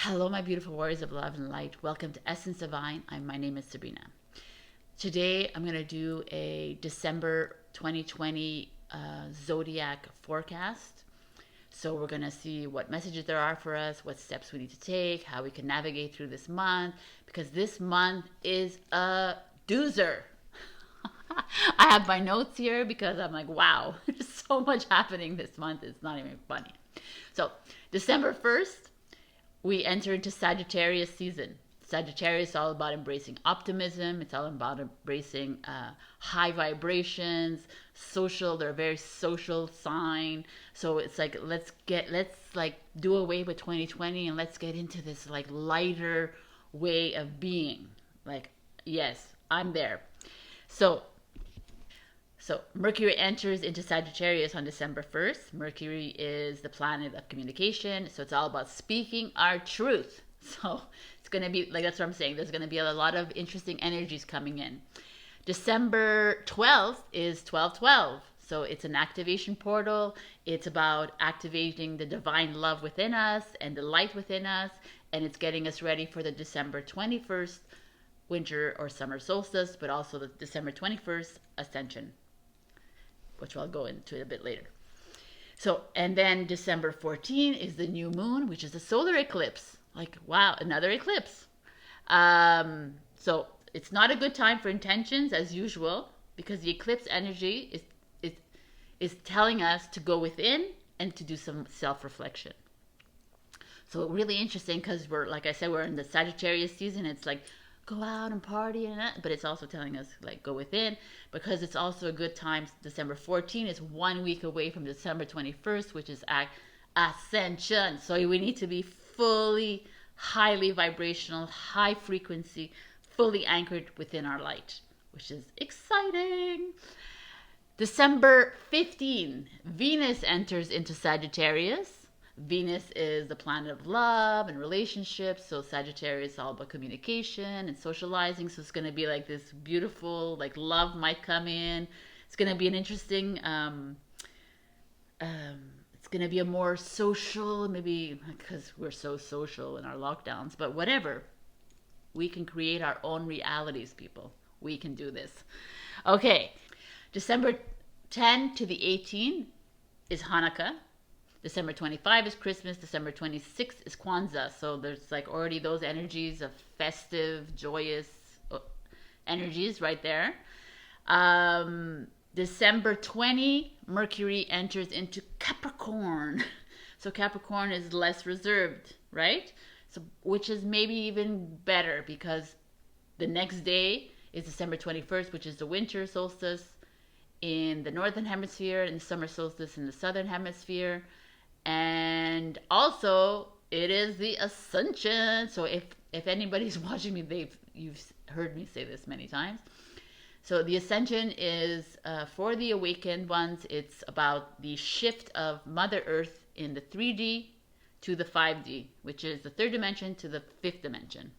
Hello, my beautiful warriors of love and light. Welcome to Essence Divine. My name is Sabrina. Today, I'm going to do a December 2020 zodiac forecast. So we're going to see what messages there are for us, what steps we need to take, how we can navigate through this month, because this month is a doozer. I have my notes here because I'm like, wow, there's so much happening this month. It's not even funny. So, December 1st, we enter into Sagittarius season. Sagittarius is all about embracing optimism. It's all about embracing high vibrations, social. They're a very social sign. So it's like let's like do away with 2020 and let's get into this like lighter way of being. Like yes, I'm there. So Mercury enters into Sagittarius on December 1st. Mercury is the planet of communication. So it's all about speaking our truth. So it's going to be, like, that's what I'm saying. There's going to be a lot of interesting energies coming in. December 12th is 12/12. So it's an activation portal. It's about activating the divine love within us and the light within us. And it's getting us ready for the December 21st winter or summer solstice, but also the December 21st ascension, which I'll go into a bit later. So, and then December 14 is the new moon, which is a solar eclipse. Like, wow, another eclipse. So it's not a good time for intentions as usual, because the eclipse energy is telling us to go within and to do some self-reflection. So really interesting because we're, like I said, we're in the Sagittarius season. It's like, go out and party and that, but it's also telling us like go within, because it's also a good time. December 14 is 1 week away from December 21st, which is ascension. So we need to be fully highly vibrational, high frequency, fully anchored within our light, which is exciting. December 15, Venus enters into Sagittarius. Venus is the planet of love and relationships. So Sagittarius is all about communication and socializing. So it's going to be like this beautiful, like love might come in. It's going to be an interesting, it's going to be a more social, maybe because we're so social in our lockdowns, but whatever. We can create our own realities, people. We can do this. Okay. December 10 to the 18th is Hanukkah. December 25 is Christmas. December 26 is Kwanzaa. So there's like already those energies of festive, joyous energies right there. December 20, Mercury enters into Capricorn. So Capricorn is less reserved, right? So which is maybe even better, because the next day is December 21st, which is the winter solstice in the northern hemisphere and the summer solstice in the southern hemisphere. And also it is the ascension. So if anybody's watching me, you've heard me say this many times. So the ascension is for the awakened ones. It's about the shift of Mother Earth in the 3D to the 5D, which is the third dimension to the fifth dimension.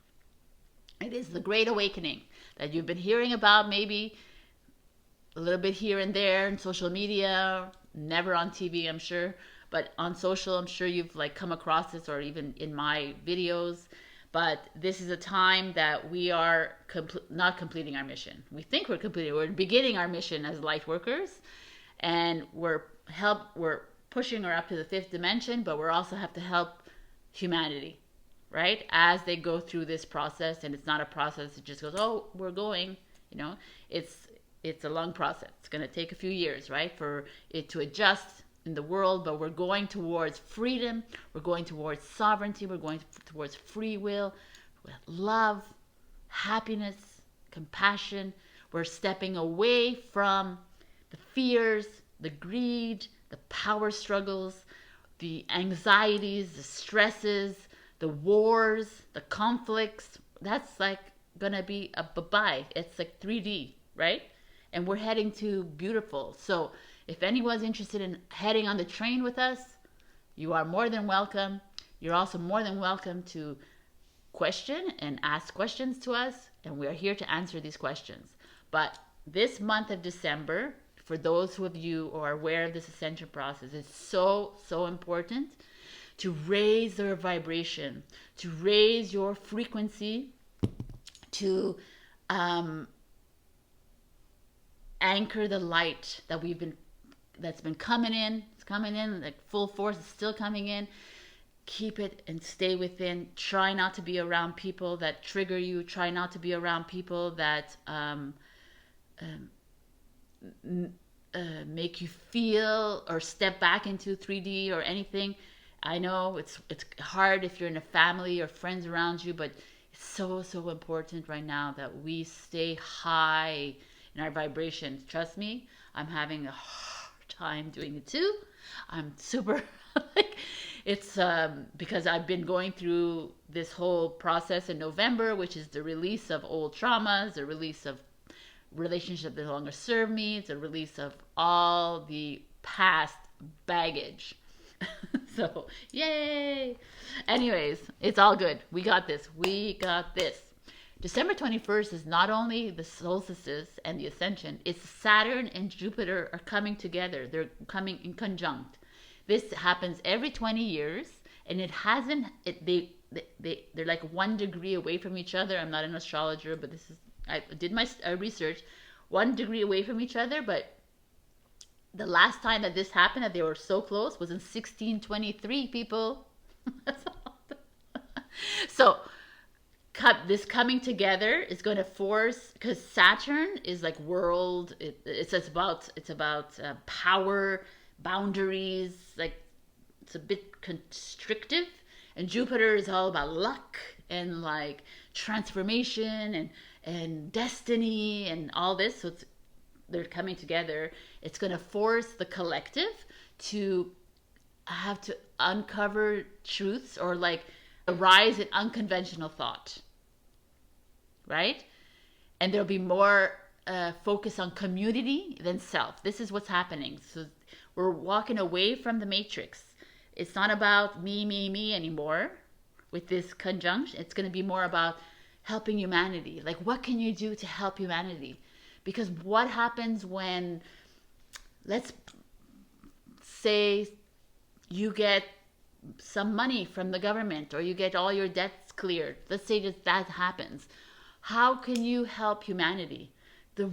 It is the great awakening that you've been hearing about, maybe a little bit here and there in social media, never on TV, I'm sure. But on social, I'm sure you've like come across this, or even in my videos. But this is a time that we are not completing our mission. We think we're completing. We're beginning our mission as light workers, and we're pushing her up to the fifth dimension. But we also have to help humanity, right, as they go through this process. And it's not a process that just goes, oh, we're going. You know, it's a long process. It's going to take a few years, right, for it to adjust in the world, but we're going towards freedom, we're going towards sovereignty, we're going towards free will, love, happiness, compassion. We're stepping away from the fears, the greed, the power struggles, the anxieties, the stresses, the wars, the conflicts. That's like gonna be a bye-bye. It's like 3D, right? And we're heading to beautiful. So if anyone's interested in heading on the train with us, you are more than welcome. You're also more than welcome to question and ask questions to us, and we are here to answer these questions. But this month of December, for those of you who are aware of this ascension process, is so important to raise their vibration, to raise your frequency, to anchor the light that's been coming in. It's coming in like full force. It's still coming in. Keep it and stay within. Try not to be around people that trigger you. Try not to be around people that make you feel or step back into 3D or anything. I know it's hard if you're in a family or friends around you, but it's so important right now that we stay high in our vibrations. Trust me, I'm having a hard time doing it too. I'm super like it's because I've been going through this whole process in November, which is the release of old traumas, the release of relationships that no longer serve me, it's a release of all the past baggage. So yay. Anyways, it's all good. We got this. December 21st is not only the solstices and the ascension, it's Saturn and Jupiter are coming together. They're coming in conjunct. This happens every 20 years, and it hasn't, they're like 1 degree away from each other. I'm not an astrologer, but I did my research. 1 degree away from each other, but the last time that this happened, that they were so close, was in 1623, people. That's all. So, this coming together is going to force, because Saturn is like world. It's about power, boundaries. Like it's a bit constrictive, and Jupiter is all about luck and like transformation and destiny and all this. So they're coming together. It's going to force the collective to have to uncover truths or like a rise in unconventional thought, right? And there'll be more focus on community than self. This is what's happening. So we're walking away from the matrix. It's not about me anymore with this conjunction. It's going to be more about helping humanity. Like, what can you do to help humanity? Because what happens when, let's say, you get some money from the government or you get all your debts cleared. Let's say that happens. How can you help humanity? The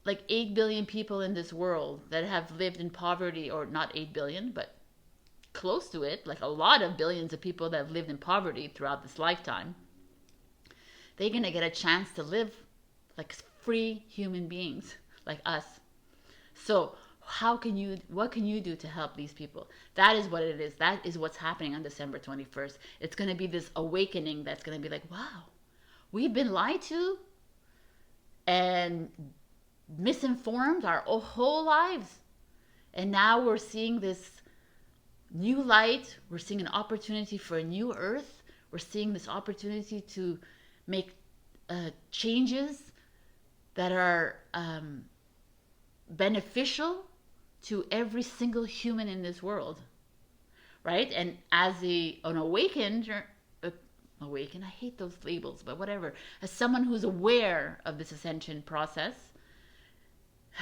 like 8 billion people in this world that have lived in poverty, or not 8 billion, but close to it, like a lot of billions of people that have lived in poverty throughout this lifetime, they're going to get a chance to live like free human beings like us. So what can you do to help these people? That is what it is. That is what's happening on December 21st. It's going to be this awakening that's going to be like, wow, we've been lied to and misinformed our whole lives. And now we're seeing this new light. We're seeing an opportunity for a new earth. We're seeing this opportunity to make changes that are beneficial to every single human in this world, right? And as an awakened, I hate those labels, but whatever. As someone who's aware of this ascension process,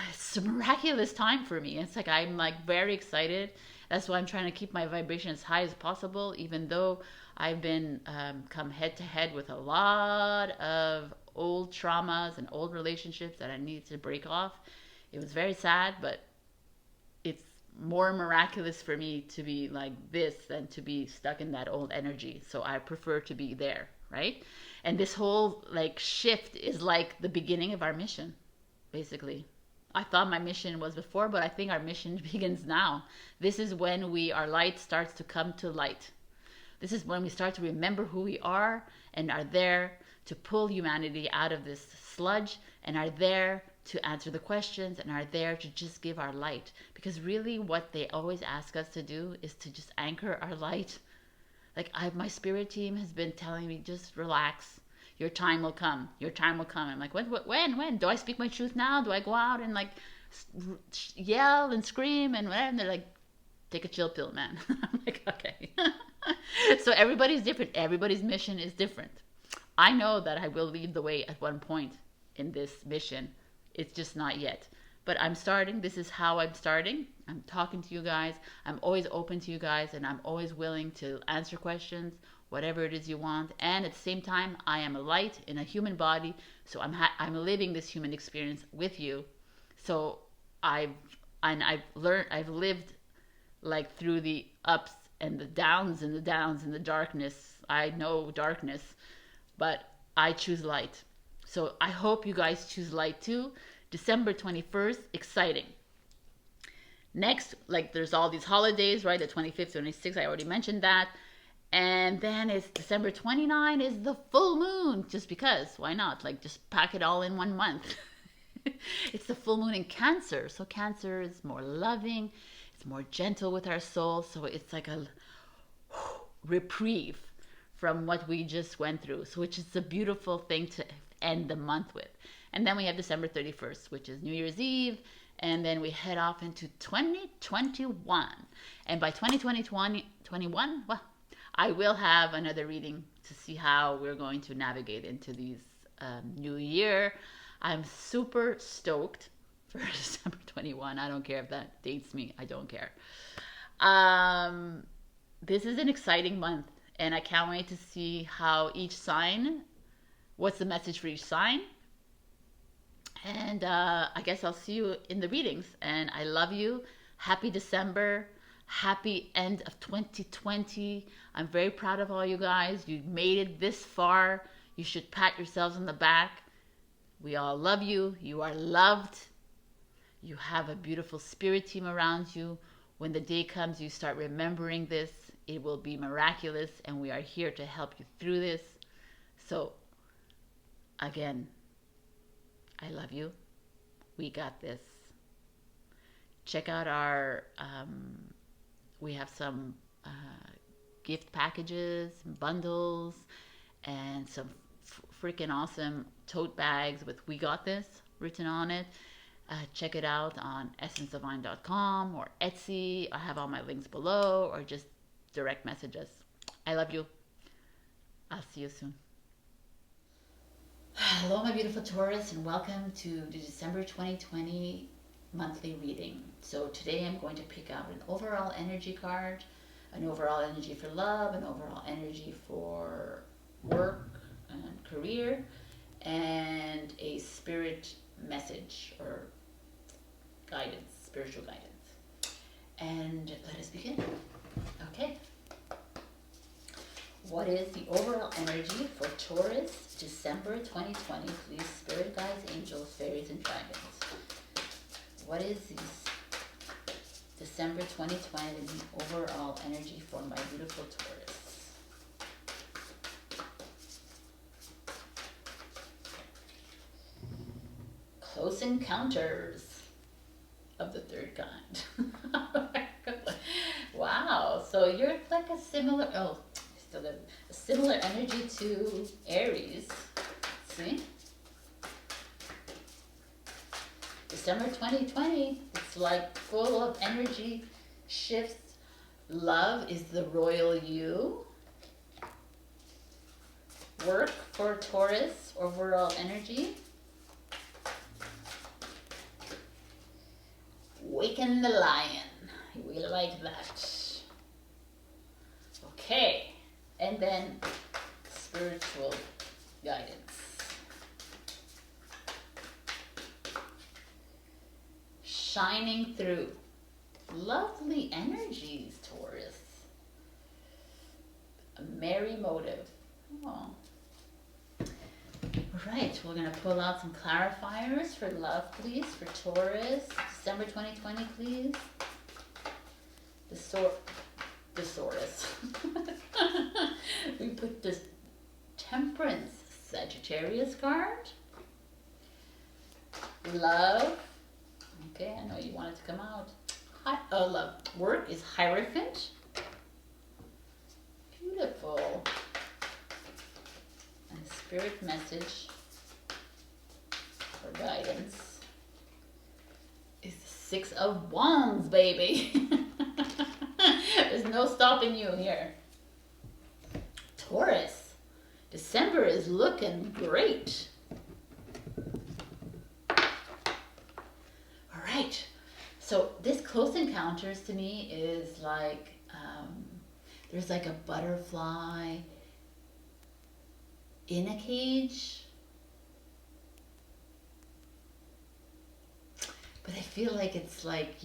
it's a miraculous time for me. It's like I'm like very excited. That's why I'm trying to keep my vibration as high as possible, even though I've been come head to head with a lot of old traumas and old relationships that I need to break off. It was very sad, but it's more miraculous for me to be like this than to be stuck in that old energy. So I prefer to be there, right? And this whole like shift is like the beginning of our mission, basically. I thought my mission was before, but I think our mission begins now. This is when our light starts to come to light. This is when we start to remember who we are and are there to pull humanity out of this sludge and are there to answer the questions and are there to just give our light. Because really what they always ask us to do is to just anchor our light. Like my spirit team has been telling me, just relax. Your time will come. Your time will come. I'm like, when? Do I speak my truth now? Do I go out and like yell and scream and whatever? And they're like, take a chill pill, man. I'm like, okay. So everybody's different. Everybody's mission is different. I know that I will lead the way at one point in this mission. It's just not yet. but I'm starting. This is how I'm starting. I'm talking to you guys. I'm always open to you guys, and I'm always willing to answer questions, whatever it is you want. And at the same time, I am a light in a human body, so I'm living this human experience with you. So I've I've lived like through the ups and the downs and the downs and the darkness. I know darkness, but I choose light. So I hope you guys choose light too. December 21st, exciting. Next, like there's all these holidays, right? The 25th, 26th, I already mentioned that. And then it's December 29 is the full moon, just because. Why not? Like just pack it all in one month. It's the full moon in Cancer. So Cancer is more loving, it's more gentle with our soul. So it's like a reprieve from what we just went through. So which is a beautiful thing to end the month with. And then we have December 31st, which is New Year's Eve. And then we head off into 2021. And by 2021, well, I will have another reading to see how we're going to navigate into these new year. I'm super stoked for December 21. I don't care if that dates me. I don't care. This is an exciting month, and I can't wait to see how each sign, what's the message for each sign. And I guess I'll see you in the readings. And I love you. Happy December. Happy end of 2020. I'm very proud of all you guys. You made it this far. You should pat yourselves on the back. We all love you. You are loved. You have a beautiful spirit team around you. When the day comes, you start remembering this. It will be miraculous, and we are here to help you through this. So, again, I love you. We got this. Check out our, we have some gift packages, bundles, and some freaking awesome tote bags with "We Got This" written on it. Check it out on essensedivine.com or Etsy. I have all my links below, or just direct message us. I love you. I'll see you soon. Hello, my beautiful Taurus, and welcome to the December 2020 monthly reading. So today I'm going to pick out an overall energy card, an overall energy for love, an overall energy for work and career, and a spirit message or guidance, spiritual guidance. And let us begin. Okay. What is the overall energy for Taurus, December 2020? Please, spirit guides, angels, fairies, and dragons. What is this December 2020 overall energy for my beautiful Taurus? Close encounters of the third kind. Wow. So you're like a similar, still a similar energy to Aries. See? December 2020, it's like full of energy shifts. Love is the royal you. Work for Taurus, overall energy. Waken the lion. We like that. Okay. And then spiritual guidance. Shining through. Lovely energies, Taurus. A merry motive. Oh. All right, we're going to pull out some clarifiers for love, please, for Taurus. December 2020, please. Thesaurus. We put this Temperance, Sagittarius card. Love. Okay, I know you want it to come out. Love. Work is Hierophant. Beautiful. And spirit message for guidance is the Six of Wands, baby. There's no stopping you here. Taurus, December is looking great. All right. So this close encounters to me is like, there's like a butterfly in a cage. But I feel like it's like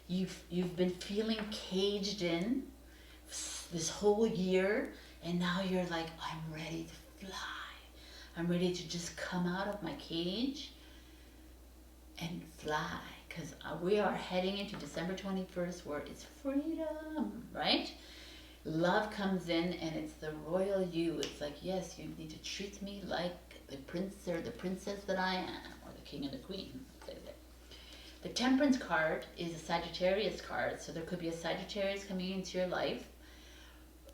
you've been feeling caged in this whole year, and now you're like, I'm ready to fly. I'm ready to just come out of my cage and fly, because we are heading into December 21st where it's freedom, right? Love comes in and it's the royal you. It's like, yes, you need to treat me like the prince or the princess that I am, or the king and the queen. The Temperance card is a Sagittarius card, so there could be a Sagittarius coming into your life.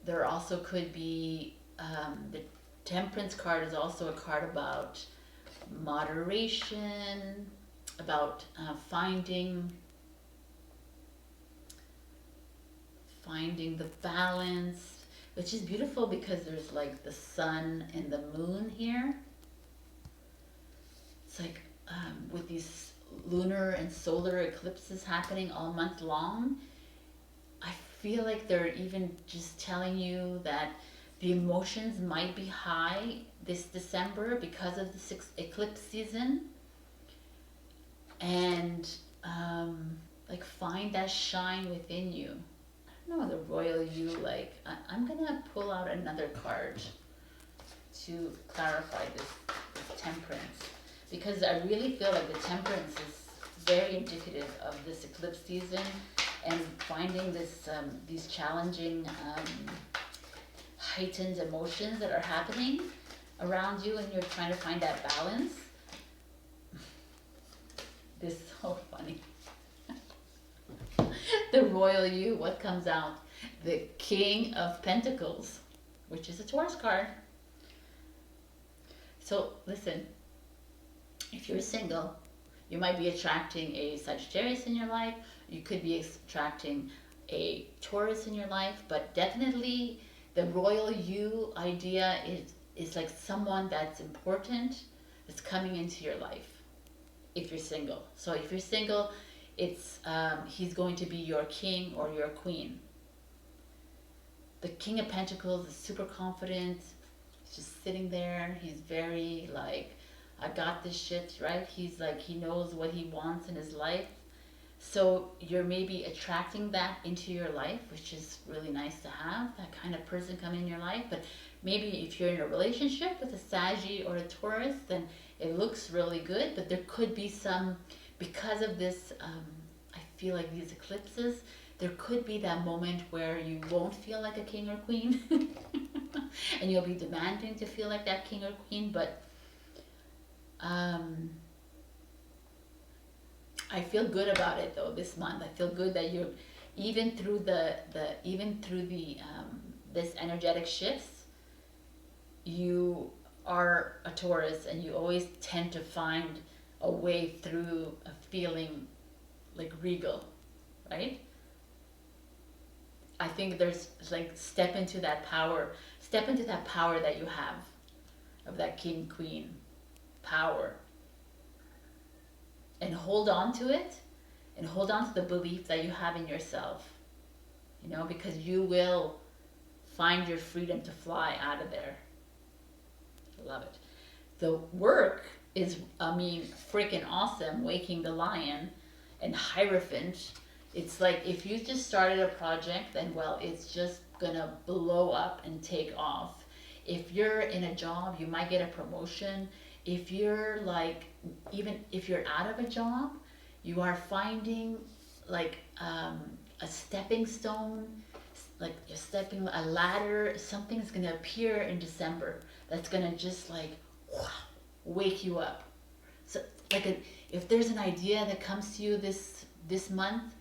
There also could be, the Temperance card is also a card about moderation, about finding the balance, which is beautiful because there's like the sun and the moon here. It's like with these lunar and solar eclipses happening all month long, I feel like they're even just telling you that the emotions might be high this December because of the eclipse season. And like find that shine within you. I don't know, the royal you, like I'm gonna pull out another card to clarify this temperance, because I really feel like the temperance is very indicative of this eclipse season and finding this these challenging heightened emotions that are happening around you, and you're trying to find that balance. This is so funny. The royal you, what comes out? The King of Pentacles, which is a Taurus card. So listen, if you're single, you might be attracting a Sagittarius in your life. You could be attracting a Taurus in your life, but definitely the royal you idea is like someone that's important that's coming into your life if you're single. So if you're single, it's he's going to be your king or your queen. The King of Pentacles is super confident. He's just sitting there. He's very like, I got this shit, right? He's like, he knows what he wants in his life. So you're maybe attracting that into your life, which is really nice to have, that kind of person come in your life. But maybe if you're in a relationship with a Saggy or a Taurus, then it looks really good. But there could be some, because of this, I feel like these eclipses, there could be that moment where you won't feel like a king or queen. And you'll be demanding to feel like that king or queen. But I feel good about it though this month. I feel good that you're even through this energetic shifts, you are a Taurus and you always tend to find a way through a feeling like regal, right? I think there's like step into that power that you have of that king queen power, and hold on to it, and hold on to the belief that you have in yourself, you know, because you will find your freedom to fly out of there. I love it. The work is, I mean, freaking awesome. Waking the Lion and Hierophant. It's like if you just started a project, then well, it's just gonna blow up and take off. If you're in a job, you might get a promotion. If you're like, even if you're out of a job, you are finding like a stepping stone, like you're stepping a ladder. Something's gonna appear in December that's gonna just like wake you up. So like if there's an idea that comes to you this month,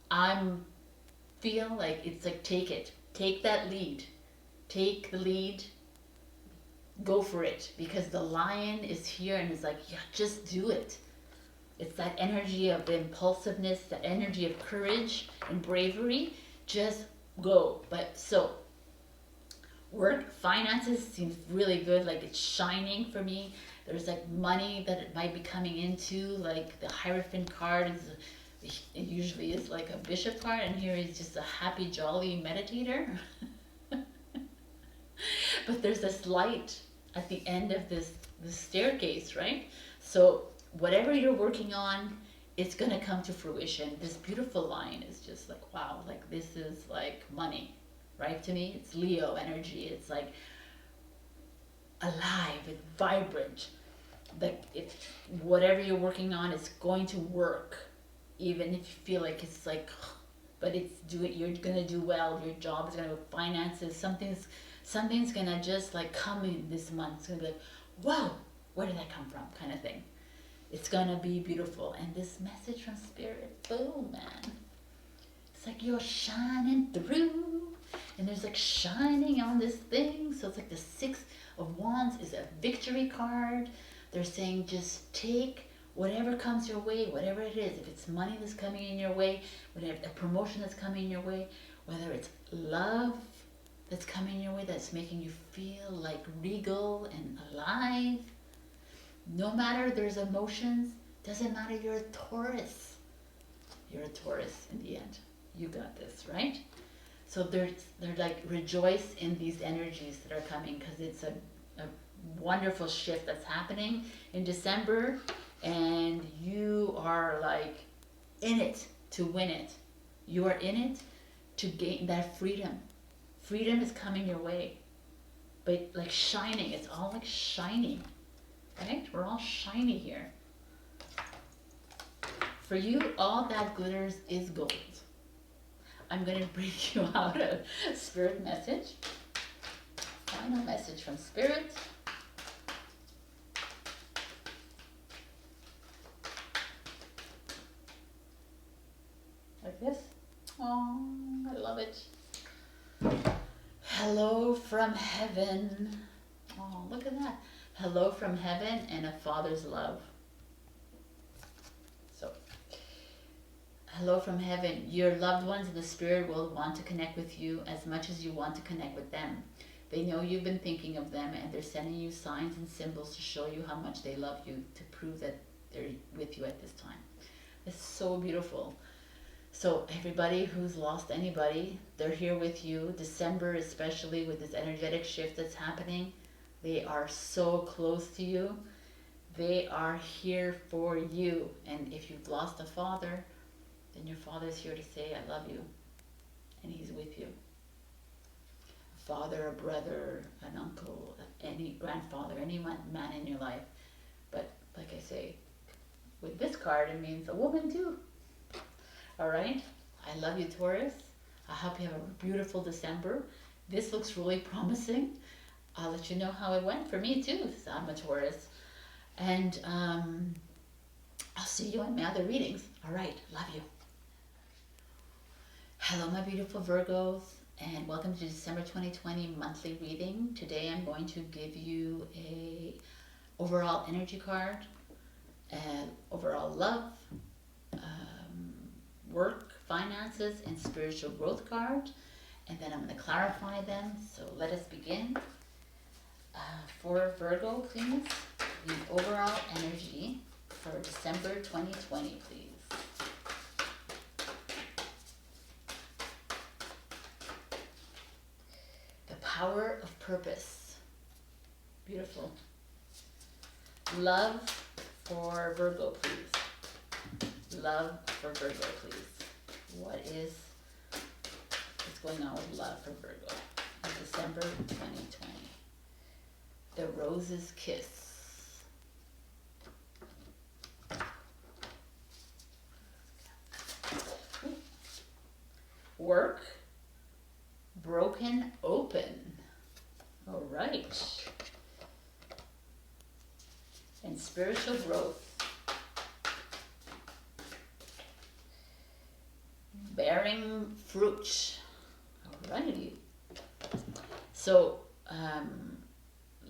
I'm feel like it's like take that lead, take the lead, go for it, because the lion is here and it's like, yeah, just do it. It's that energy of impulsiveness, that energy of courage and bravery. Just go. But so work, finances seems really good, like it's shining for me. There's like money that it might be coming into, like the Hierophant card is, it usually is like a bishop card, and here he's just a happy, jolly meditator. But there's this light at the end of this staircase, right? So whatever you're working on, it's gonna come to fruition. This beautiful line is just like, wow, like this is like money, right? To me, it's Leo energy. It's like alive, it's vibrant. Like if whatever you're working on is going to work, even if you feel like it's like, but you're gonna do well. Your job is gonna have finances. Something's gonna just like come in this month. It's gonna be like, whoa, where did that come from? Kind of thing. It's gonna be beautiful. And this message from Spirit, boom, man. It's like you're shining through, and there's like shining on this thing. So it's like the Six of Wands is a victory card. They're saying just take whatever comes your way, whatever it is. If it's money that's coming in your way, whatever a promotion that's coming your way, whether it's love that's coming your way that's making you feel like regal and alive. No matter there's emotions, doesn't matter, you're a Taurus. You're a Taurus in the end. You got this, right? So they're like rejoice in these energies that are coming, because it's a wonderful shift that's happening in December, and you are like in it to win it. You are in it to gain that freedom. Freedom is coming your way, but like shining. It's all like shining, right? We're all shiny here. For you, all that glitters is gold. I'm going to bring you out a Spirit message. Final message from Spirit. Like this. Oh, I love it. Hello from heaven. Oh, look at that. Hello from heaven and a father's love. So, hello from heaven. Your loved ones in the spirit will want to connect with you as much as you want to connect with them. They know you've been thinking of them, and they're sending you signs and symbols to show you how much they love you, to prove that they're with you at this time. It's so beautiful. So everybody who's lost anybody, they're here with you. December, especially with this energetic shift that's happening, they are so close to you. They are here for you. And if you've lost a father, then your father's here to say, I love you. And he's with you. A father, a brother, an uncle, any grandfather, any man in your life. But like I say, with this card, it means a woman too. All right, I love you, Taurus. I hope you have a beautiful December. This looks really promising. I'll let you know how it went for me too, so I'm a Taurus. And I'll see you in my other readings. All right, love you. Hello, my beautiful Virgos, and welcome to December 2020 monthly reading. Today I'm going to give you a overall energy card, and overall love, work, finances, and spiritual growth card, and then I'm going to clarify them. So let us begin. For Virgo, please, the overall energy for December 2020, please. The power of purpose. Beautiful. Love for Virgo, please. Love for Virgo, please. What's going on with love for Virgo in December 2020? The Rose's Kiss. Work, broken open. All right. And spiritual growth. Bearing fruit. Alrighty. So,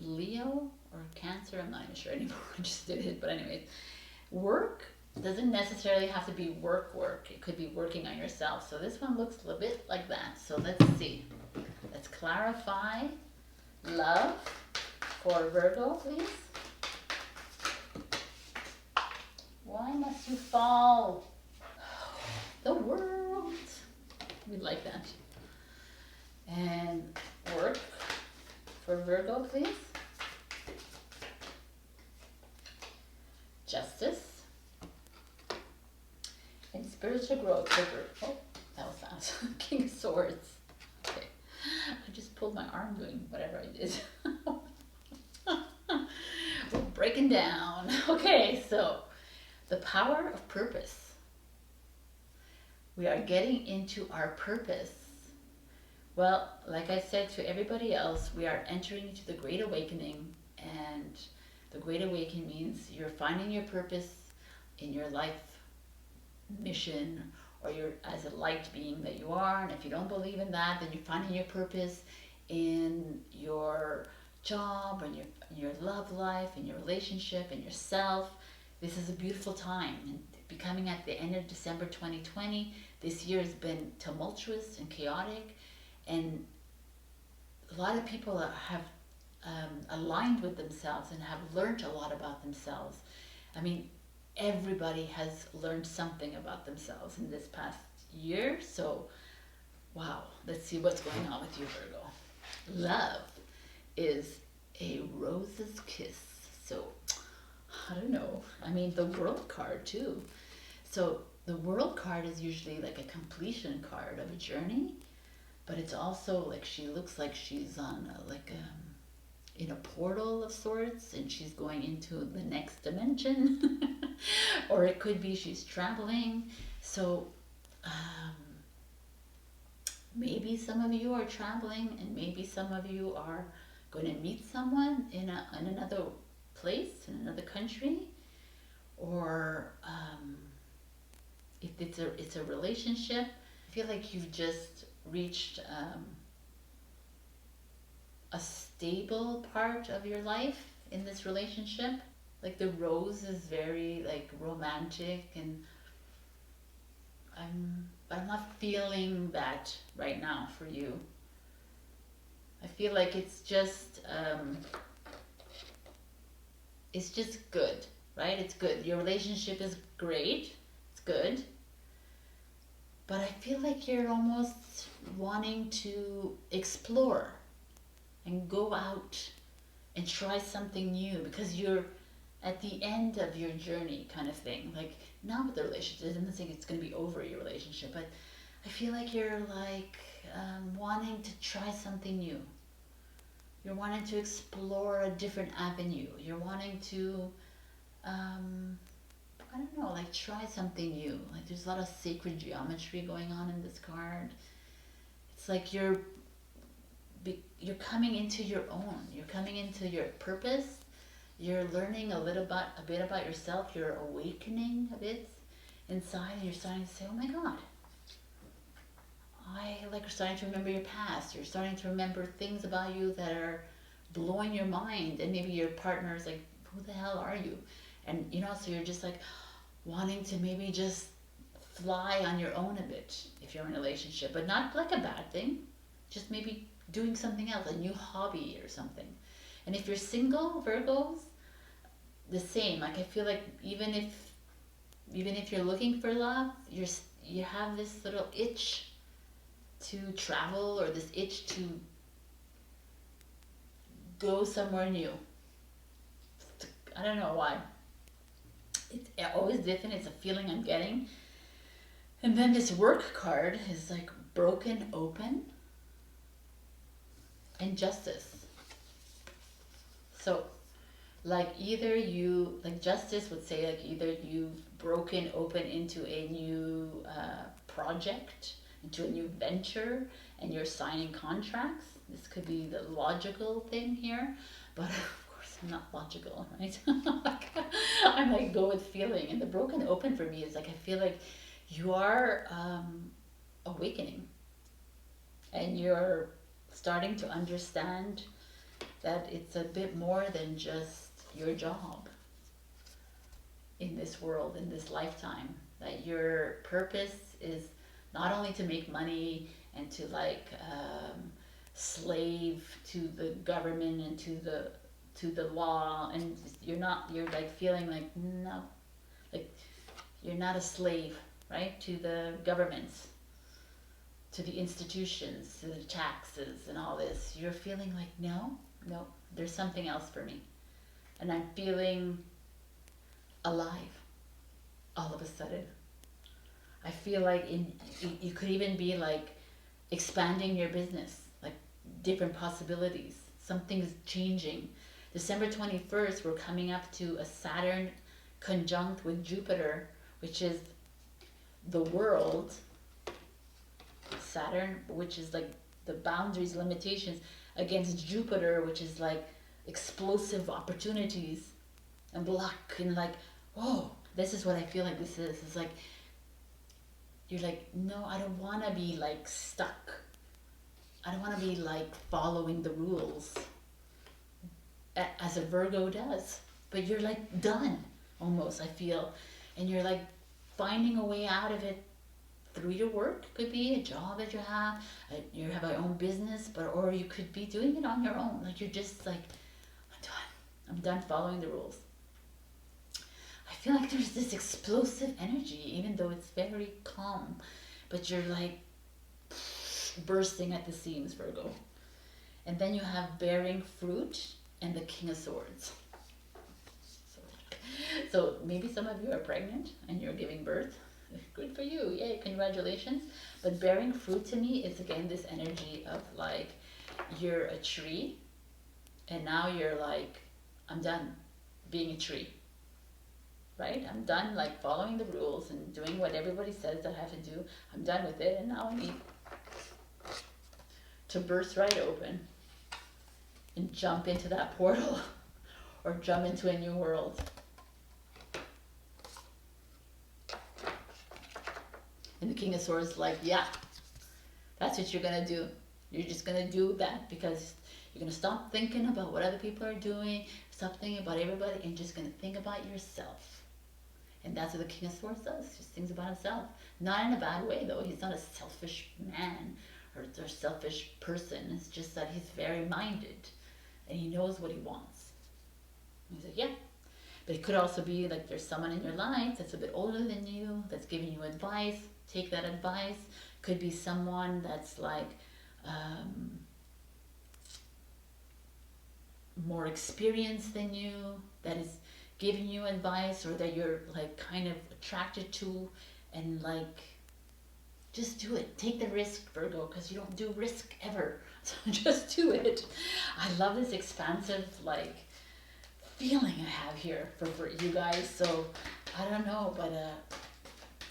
Leo or Cancer, I'm not even sure anymore. I just did it, but anyways. Work doesn't necessarily have to be work. It could be working on yourself. So this one looks a little bit like that. So let's see. Let's clarify. Love for Virgo, please. Why must you fall? The world. We like that. And work for Virgo, please. Justice. And spiritual growth for Virgo. Oh, that was fast. King of Swords. Okay. I just pulled my arm doing whatever I did. We're breaking down. Okay, so the power of purpose. We are getting into our purpose. Well, like I said to everybody else, we are entering into the Great Awakening, and the Great Awakening means you're finding your purpose in your life mission, or you're as a light being that you are. And if you don't believe in that, then you're finding your purpose in your job and your love life and your relationship and yourself. This is a beautiful time, and becoming at the end of December 2020, this year has been tumultuous and chaotic, and a lot of people have aligned with themselves and have learned a lot about themselves. I mean, everybody has learned something about themselves in this past year. So, wow, let's see what's going on with you, Virgo. Love is a rose's kiss. So, I don't know. I mean, the World card too. So, the World card is usually like a completion card of a journey, but it's also like she looks like she's on in a portal of sorts, and she's going into the next dimension. Or it could be she's traveling. So maybe some of you are traveling, and maybe some of you are going to meet someone in another place, in another country. Or if it's a relationship, I feel like you've just reached a stable part of your life in this relationship. Like the rose is very like romantic, and I'm not feeling that right now for you. I feel like it's just good, right? It's good. Your relationship is great. It's good. But I feel like you're almost wanting to explore and go out and try something new, because you're at the end of your journey, kind of thing. Like, not with the relationship, I don't think it's going to be over your relationship, but I feel like you're like wanting to try something new. You're wanting to explore a different avenue. You're wanting to I don't know, like try something new. Like there's a lot of sacred geometry going on in this card. It's like you're coming into your own. You're coming into your purpose. You're learning a bit about yourself. You're awakening a bit inside, and you're starting to say, "Oh my God, you're starting to remember your past. You're starting to remember things about you that are blowing your mind." And maybe your partner is like, "Who the hell are you?" And so you're just like wanting to maybe just fly on your own a bit if you're in a relationship, but not like a bad thing. Just maybe doing something else, a new hobby or something. And if you're single, Virgos, the same. Like I feel like even if you're looking for love, you have this little itch to travel, or this itch to go somewhere new. I don't know why. It's always different. It's a feeling I'm getting. And then this work card is like broken open and justice. So like either you, like justice would say like either you've broken open into a new project, into a new venture, and you're signing contracts. This could be the logical thing here, but of course I'm not logical, right? I'm like go with feeling. And the broken open for me is like I feel like you are awakening, and you're starting to understand that it's a bit more than just your job in this world, in this lifetime. That your purpose is not only to make money and to slave to the government and to the law, and you're like feeling like no, like You're not a slave, right, to the governments, to the institutions, to the taxes and all this. You're feeling like, no, no, there's something else for me. And I'm feeling alive all of a sudden. I feel like you could even be like expanding your business, like different possibilities. Something's changing. December 21st, we're coming up to a Saturn conjunct with Jupiter, which is the world. Saturn, which is like the boundaries, limitations, against Jupiter, which is like explosive opportunities and luck, and like, whoa, this is what I feel like this is. It's like, you're like, no, I don't want to be like stuck. I don't want to be like following the rules as a Virgo does. But you're like done almost, I feel. And you're like finding a way out of it through your work. Could be a job that you have your own business, but or you could be doing it on your own. Like you're just like, I'm done following the rules. I feel like there's this explosive energy, even though it's very calm, but you're like bursting at the seams, Virgo. And then you have bearing fruit and the King of Swords. So maybe some of you are pregnant and you're giving birth. Good for you. Yay, congratulations. But bearing fruit to me is again this energy of like you're a tree and now you're like, I'm done being a tree. Right? I'm done like following the rules and doing what everybody says that I have to do. I'm done with it, and now I need to burst right open and jump into that portal or jump into a new world. And the King of Swords is like, yeah, that's what you're gonna do. You're just gonna do that because you're gonna stop thinking about what other people are doing, stop thinking about everybody, and just gonna think about yourself. And that's what the King of Swords does. Just thinks about himself. Not in a bad way, though. He's not a selfish man or a selfish person. It's just that he's very minded and he knows what he wants. And he's like, yeah. But it could also be like there's someone in your life that's a bit older than you, that's giving you advice. Take that advice. Could be someone that's like more experienced than you, that is giving you advice, or that you're like kind of attracted to, and like just do it. Take the risk, Virgo, because you don't do risk ever. So just do it. I love this expansive like feeling I have here for you guys. So I don't know, but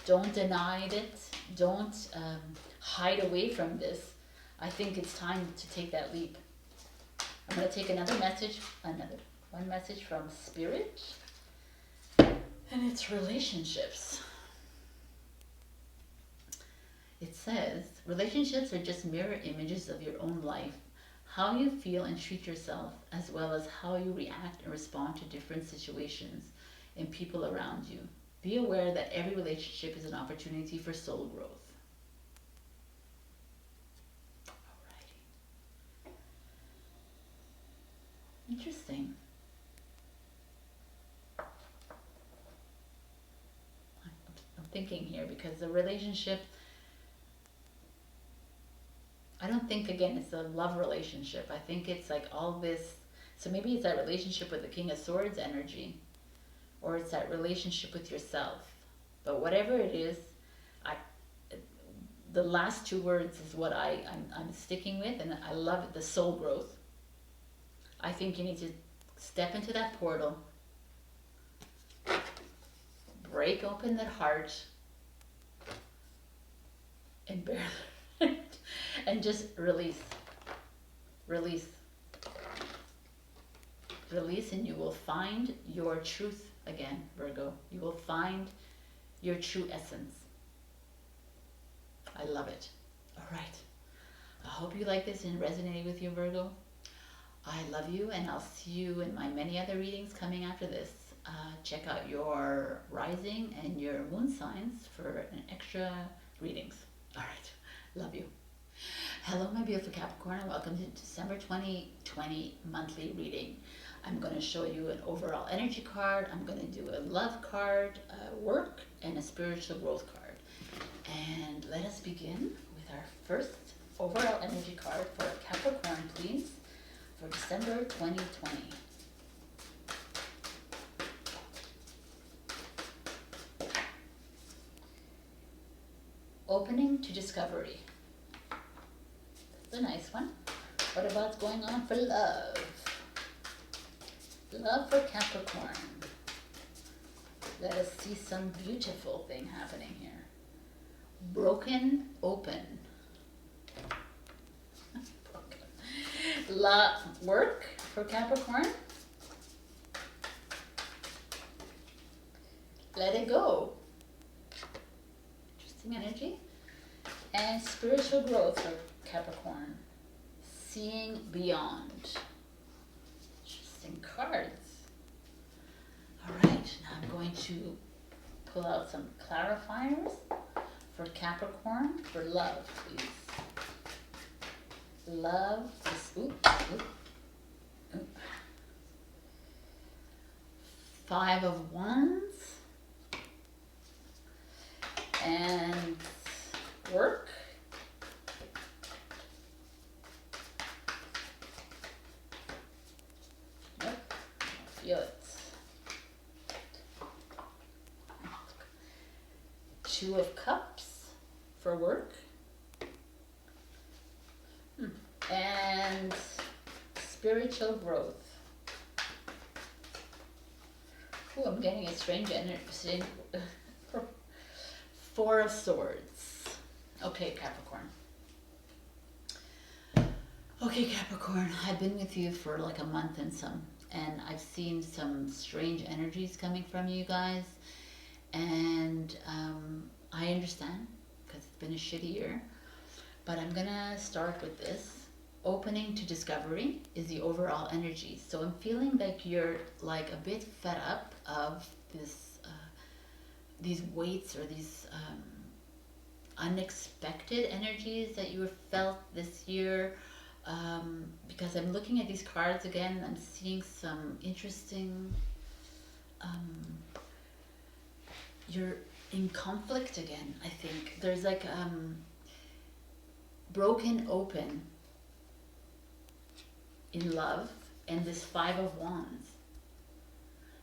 don't deny it. Don't hide away from this. I think it's time to take that leap. I'm going to take one message from Spirit, and it's relationships. It says, relationships are just mirror images of your own life, how you feel and treat yourself, as well as how you react and respond to different situations and people around you. Be aware that every relationship is an opportunity for soul growth. Interesting. I'm thinking here because the relationship, I don't think, again, it's a love relationship. I think it's like all this, so maybe it's that relationship with the King of Swords energy, or it's that relationship with yourself. But whatever it is, the last two words is what I'm sticking with, and I love it, the soul growth. I think you need to step into that portal, break open that heart, and bear and just release. Release. Release, and you will find your truth again, Virgo. You will find your true essence. I love it. All right. I hope you like this and resonated with you, Virgo. I love you, and I'll see you in my many other readings coming after this. Check out your rising and your moon signs for an extra readings. All right. Love you. Hello, my beautiful Capricorn, and welcome to December 2020 monthly reading. I'm going to show you an overall energy card. I'm going to do a love card, a work, and a spiritual growth card. And let us begin with our first overall energy card for Capricorn, please, for December 2020. Opening to discovery. That's a nice one. What about going on for love? Love for Capricorn. Let us see some beautiful thing happening here. Broken open. Work for Capricorn. Let it go. Interesting energy. And spiritual growth for Capricorn. Seeing beyond. Interesting cards. All right, now I'm going to pull out some clarifiers for Capricorn for love, please. Love is, Five of Wands and work. Nope, I feel it. Two of Cups for work. And spiritual growth. Ooh, I'm getting a strange energy. Four of Swords. Okay, Capricorn. Okay, Capricorn, I've been with you for like a month and I've seen some strange energies coming from you guys. And I understand because it's been a shitty year. But I'm gonna start with this. Opening to discovery is the overall energy. So I'm feeling like you're like a bit fed up of this, these weights or these unexpected energies that you felt this year. Because I'm looking at these cards again, I'm seeing some interesting. You're in conflict again. I think there's like broken open in love, and this Five of Wands.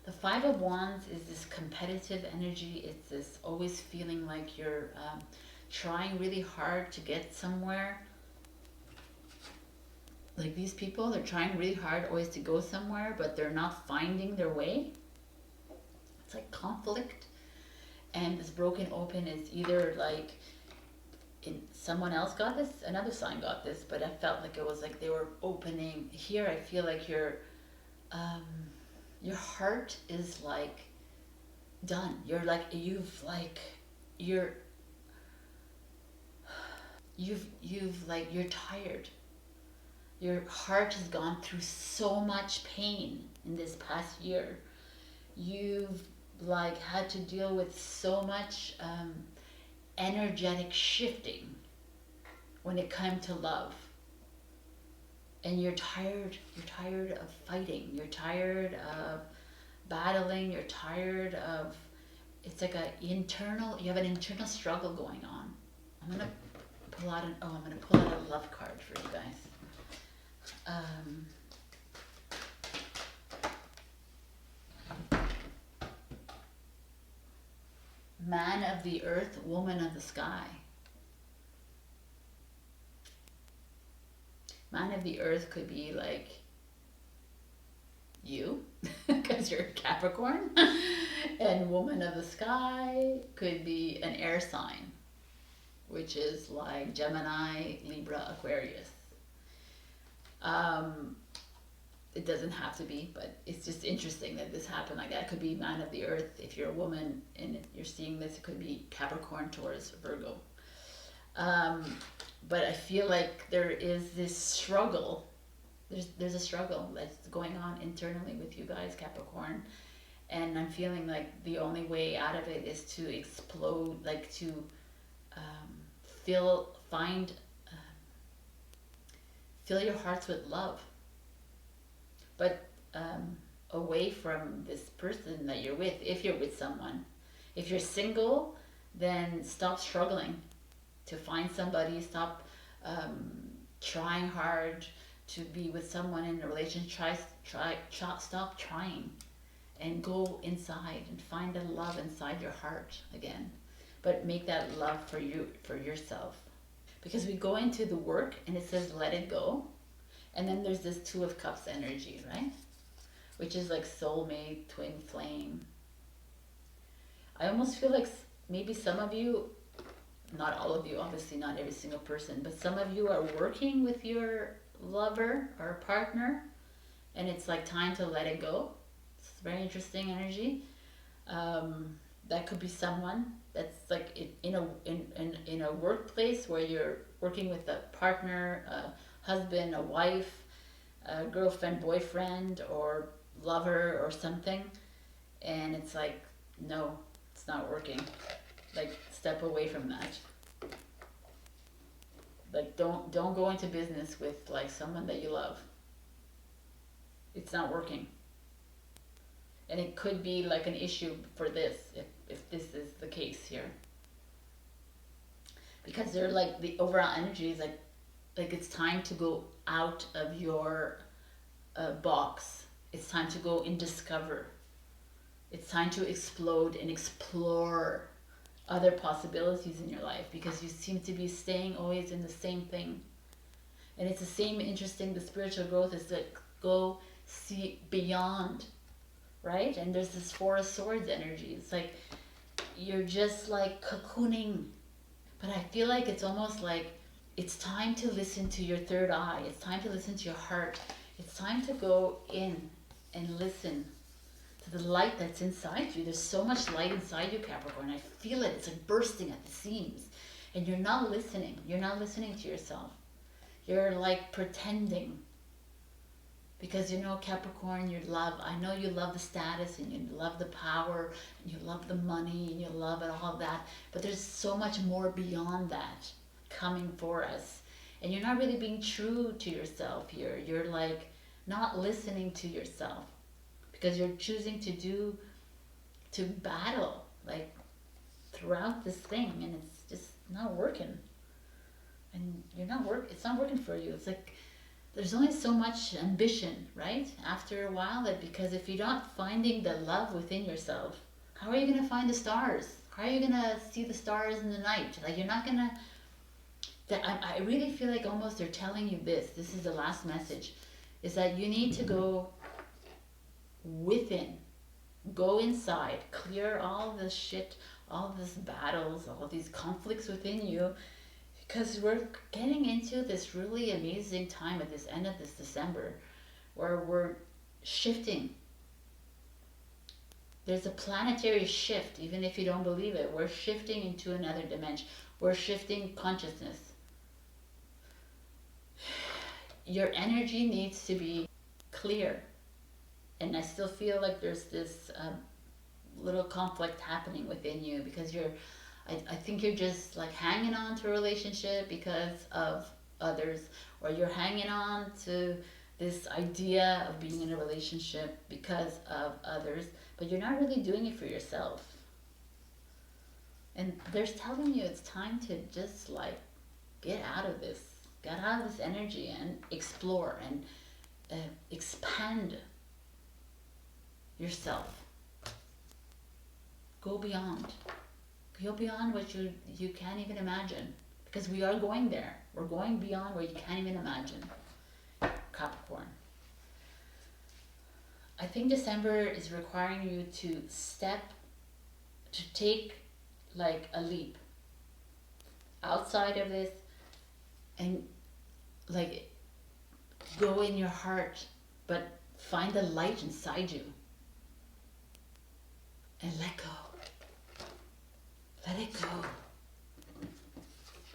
The Five of Wands is this competitive energy. It's this always feeling like you're trying really hard to get somewhere. Like these people, they're trying really hard always to go somewhere, but they're not finding their way. It's like conflict. And this broken open is either like someone else got this, another sign got this, but I felt like it was like they were opening. Here I feel like your heart is like done. You're like, you're tired. Your heart has gone through so much pain in this past year. You've like had to deal with so much energetic shifting when it came to love, and you're tired of fighting, you're tired of battling, you're tired of, it's like you have an internal struggle going on. I'm gonna pull out a love card for you guys. Man of the earth, woman of the sky. Man of the earth could be like you, because you're a Capricorn. And woman of the sky could be an air sign, which is like Gemini, Libra, Aquarius. It doesn't have to be, but it's just interesting that this happened like that. It could be man of the earth if you're a woman and you're seeing this. It could be Capricorn, Taurus, Virgo. But I feel like there is this struggle. There's a struggle that's going on internally with you guys, Capricorn. And I'm feeling like the only way out of it is to explode, like to fill your hearts with love. But away from this person that you're with, if you're with someone. If you're single, then stop struggling to find somebody. Stop trying hard to be with someone in a relationship. Stop trying and go inside and find the love inside your heart again. But make that love for you, for yourself. Because we go into the work and it says let it go. And then there's this Two of Cups energy, right? Which is like soulmate, twin flame. I almost feel like maybe some of you, not all of you, obviously not every single person, but some of you are working with your lover or partner and it's like time to let it go. It's very interesting energy. That could be someone that's like in a workplace where you're working with a partner, a husband, a wife, a girlfriend, boyfriend, or lover or something, and it's like, no, it's not working. Like, step away from that. Like, don't go into business with like someone that you love. It's not working. And it could be like an issue for this, if this is the case here. Because they're like, the overall energy is like it's time to go out of your box. It's time to go and discover. It's time to explode and explore other possibilities in your life, because you seem to be staying always in the same thing. And it's the same interesting, the spiritual growth is to go see beyond, right? And there's this Four of Swords energy. It's like you're just like cocooning. But I feel like it's almost like it's time to listen to your third eye. It's time to listen to your heart. It's time to go in and listen to the light that's inside you. There's so much light inside you, Capricorn. I feel it. It's like bursting at the seams. And you're not listening. You're not listening to yourself. You're like pretending. Because you know, Capricorn, I know you love the status and you love the power and you love the money and you love it, all of that. But there's so much more beyond that coming for us. And you're not really being true to yourself here. You're like not listening to yourself. Because you're choosing to battle like throughout this thing, and it's just not working. And it's not working for you. It's like there's only so much ambition, right? After a while, that because if you're not finding the love within yourself, how are you gonna find the stars? How are you gonna see the stars in the night? Like, you're not gonna. I really feel like almost they're telling you this. This is the last message, is that you need to go within, go inside, clear all this shit, all these battles, all these conflicts within you, because we're getting into this really amazing time at this end of this December where we're shifting. There's a planetary shift, even if you don't believe it. We're shifting into another dimension. We're shifting consciousness. Your energy needs to be clear. And I still feel like there's this little conflict happening within you, because I think you're just like hanging on to a relationship because of others, or you're hanging on to this idea of being in a relationship because of others, but you're not really doing it for yourself. And they're telling you it's time to just like get out of this energy and explore and expand yourself. Go beyond what you can't even imagine, because we are going there. We're going beyond where you can't even imagine, Capricorn. I think December is requiring you to take like a leap outside of this and like go in your heart, but find the light inside you and let go. Let it go.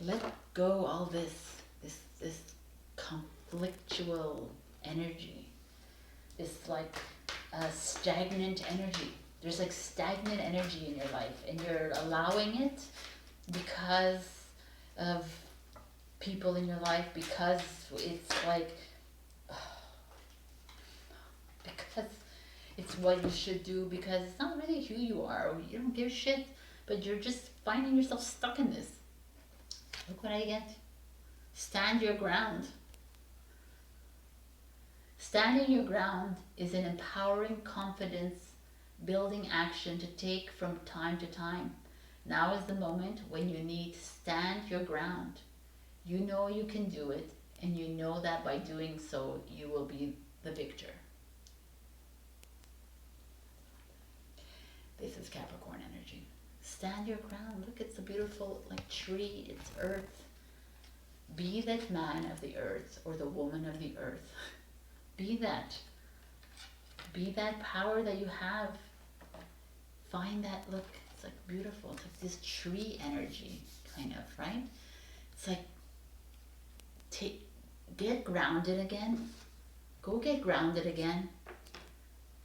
Let go all this conflictual energy, this like stagnant energy. There's like stagnant energy in your life, and you're allowing it because of people in your life, because it's like it's what you should do because it's not really who you are. Or you don't give a shit, but you're just finding yourself stuck in this. Look what I get. Stand your ground. Standing your ground is an empowering confidence building action to take from time to time. Now is the moment when you need to stand your ground. You know you can do it, and you know that by doing so, you will be the victor. This is Capricorn energy. Stand your ground. Look, it's a beautiful like tree. It's earth. Be that man of the earth or the woman of the earth. Be that. Be that power that you have. Find that, look, it's like beautiful. It's like this tree energy, kind of, right? It's like, get grounded again. Go get grounded again.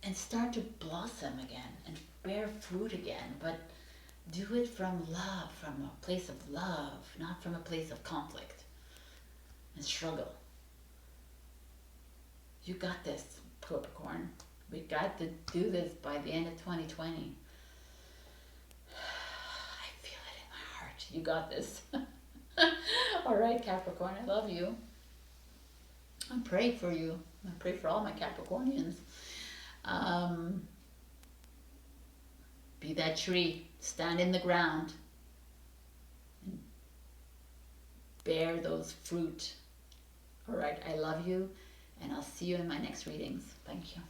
And start to blossom again and bear fruit again. But do it from love, from a place of love, not from a place of conflict and struggle. You got this, Capricorn. We got to do this by the end of 2020. I feel it in my heart. You got this. All right, Capricorn, I love you. I pray for you. I pray for all my Capricornians. Be that tree. Stand in the ground. And bear those fruit. All right, I love you. And I'll see you in my next readings. Thank you.